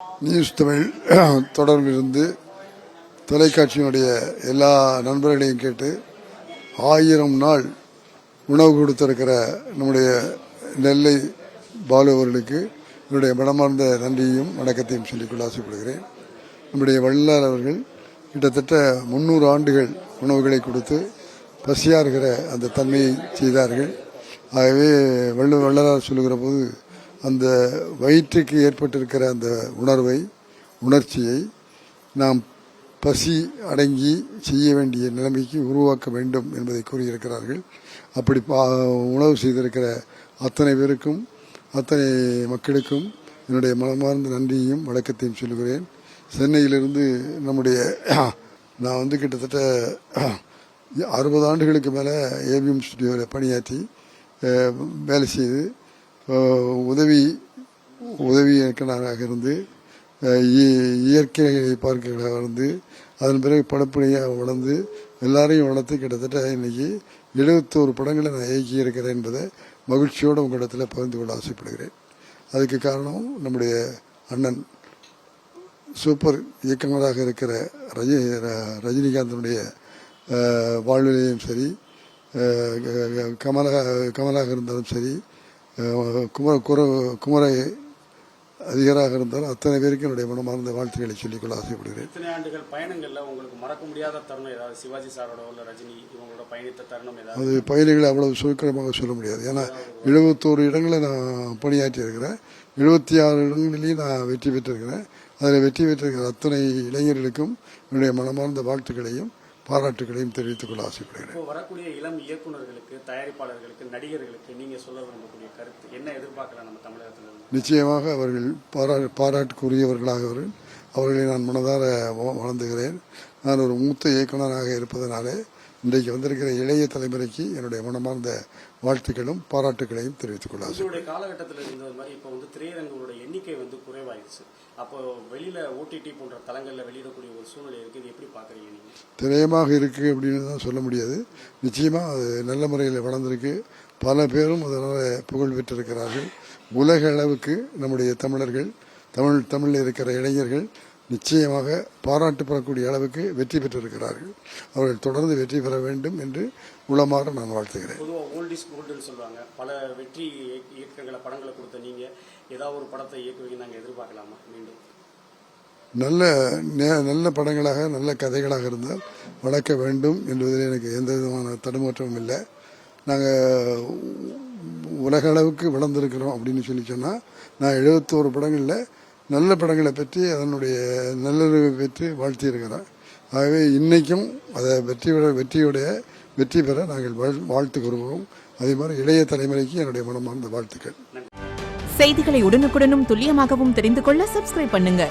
News Tamil தொடர்பிலிருந்து தொலைக்காட்சியினுடைய எல்லா நண்பர்களையும் கேட்டு 1000 நாள் உணவு கொடுத்திருக்கிற நம்முடைய நெல்லை பாலு அவர்களுக்கு என்னுடைய மனமார்ந்த நன்றியையும் வணக்கத்தையும் சொல்லிக்கொள்ள ஆசைப்படுகிறேன். நம்முடைய வள்ளலார் அவர்கள் கிட்டத்தட்ட 300 ஆண்டுகள் உணவுகளை கொடுத்து பசியாறுகிற அந்த தன்மையை செய்தார்கள். ஆகவே வள்ளலார் சொல்லுகிற போது அந்த வயிற்றுக்கு ஏற்பட்டிருக்கிற அந்த உணர்ச்சியை நாம் பசி அடங்கி செய்ய வேண்டிய நிலைமைக்கு உருவாக்க வேண்டும் என்பதை கூறியிருக்கிறார்கள். அப்படி உணவு செய்திருக்கிற அத்தனை பேருக்கும் அத்தனை மக்களுக்கும் என்னுடைய மனமார்ந்த நன்றியையும் வணக்கத்தையும் சொல்லுகிறேன். சென்னையிலிருந்து நான் கிட்டத்தட்ட 60 ஆண்டுகளுக்கு மேலே ஏவிஎம் ஸ்டுடியோவில் பணியாற்றி வேலை செய்து உதவி இயக்குநராக இருந்து இயற்கையை பார்க்கிறதாக இருந்து அதன் பிறகு படப்படியாக வளர்ந்து எல்லாரையும் வளர்த்து கிட்டத்தட்ட இன்னைக்கு 71 படங்களை நான் இயக்கி இருக்கிறேன் என்பதை மகிழ்ச்சியோடு உங்களிடத்தில் பகிர்ந்து கொள்ள ஆசைப்படுகிறேன். அதுக்கு காரணம் நம்முடைய அண்ணன் சூப்பர் இயக்குநராக இருக்கிற ரஜினிகாந்தனுடைய வாழ்விலையும் சரி, கமலாக இருந்தாலும் சரி, குமர அதிகராக இருந்தாலும் அத்தனை பேருக்கு என்னுடைய மனமார்ந்த வாழ்த்துக்களை சொல்லிக்கொள்ள ஆசைப்படுகிறேன். இத்தனை ஆண்டுகள் பயணங்கள்ல உங்களுக்கு மறக்க முடியாத தருணம் ஏதாவது சிவாஜி சாரோட உள்ள ரஜினி இவங்களோட பயணித்த தருணம் ஏதாவது? அது பயணிகளை அவ்வளவு சுருக்கமாக சொல்ல முடியாது. ஏன்னா 71 இடங்களை நான் பணியாற்றி இருக்கிறேன். 76 இடங்களிலேயும் நான் வெற்றி பெற்றிருக்கிறேன். அதில் வெற்றி பெற்றிருக்கிற அத்தனை இளைஞர்களுக்கும் என்னுடைய மனமார்ந்த வாழ்த்துக்களையும் பாராட்டுகளையும் தெரிவித்துக் கொள்ள ஆசைப்படுகிறேன். வரக்கூடிய இளம் இயக்குநர்களுக்கு, தயாரிப்பாளர்களுக்கு, நடிகர்களுக்கு நீங்க சொல்ல விரும்பக்கூடிய கருத்து என்ன எதிர்பார்க்கலாம் நம்ம தமிழகத்தில்? நிச்சயமாக அவர்கள் பாராட்டுக்குரியவர்களாக அவர்களை நான் மனதார வளர்ந்துகிறேன். நான் ஒரு மூத்த இயக்குநராக இருப்பதனாலே இன்றைக்கு வந்திருக்கிற இளைய தலைமுறைக்கு என்னுடைய மனமார்ந்த வாழ்த்துக்களும் பாராட்டுகளையும் தெரிவித்துக் கொள்ள ஆசை. காலகட்டத்தில் இருந்தது மாதிரி இப்போ திரையரங்குகளோட எண்ணிக்கை குறைவாயிடுச்சு. அப்போ வெளியில ஓடிடி போன்ற தளங்களில் வெளியிடக்கூடிய ஒரு சூழ்நிலை இருக்கு. இது எப்படி பாக்குறீங்க நீங்க? திரையமாக இருக்கு அப்படின்னு தான் சொல்ல முடியாது. நிச்சயமா அது நல்ல முறையில் வளர்ந்திருக்கு. பல பேரும் அதனால புகழ் பெற்றிருக்கிறார்கள். உலக அளவுக்கு நம்முடைய தமிழர்கள், தமிழில் இருக்கிற இளைஞர்கள் நிச்சயமாக பாராட்டு பெறக்கூடிய அளவுக்கு வெற்றி பெற்றிருக்கிறார்கள். அவர்கள் தொடர்ந்து வெற்றி பெற வேண்டும் என்று உளமாற நான் வாழ்த்துகிறேன். பொதுவாக ஓல்ட் இஸ் கோல்டுன்னு சொல்லுவாங்க. பல வெற்றி இயக்கங்களை படங்களை கொடுத்த நீங்க ஏதாவது ஒரு படத்தை இயக்குவீங்க நாங்கள் எதிர்பார்க்கலாமா? மீண்டும் நல்ல படங்களாக நல்ல கதைகளாக இருந்தால் வளர்க்க வேண்டும் என்பதில் எனக்கு எந்த விதமான தடுமாற்றமும் இல்லை. நாங்கள் உலக அளவுக்கு வளர்ந்துருக்கிறோம் அப்படின்னு சொன்னால் நான் 71 படங்களில் நல்ல படங்களை பற்றி அதனுடைய நல்லறிவை பெற்று வாழ்த்தியிருக்கிறேன். ஆகவே இன்னைக்கும் அதை வெற்றி பெற நாங்கள் வாழ்த்து கூறுவோம். அதே மாதிரி இளைய தலைமுறைக்கு என்னுடைய மனமார்ந்த வாழ்த்துக்கள். செய்திகளை உடனுக்குடனும் துல்லியமாகவும் தெரிந்து கொள்ள சப்ஸ்கிரைப் பண்ணுங்க.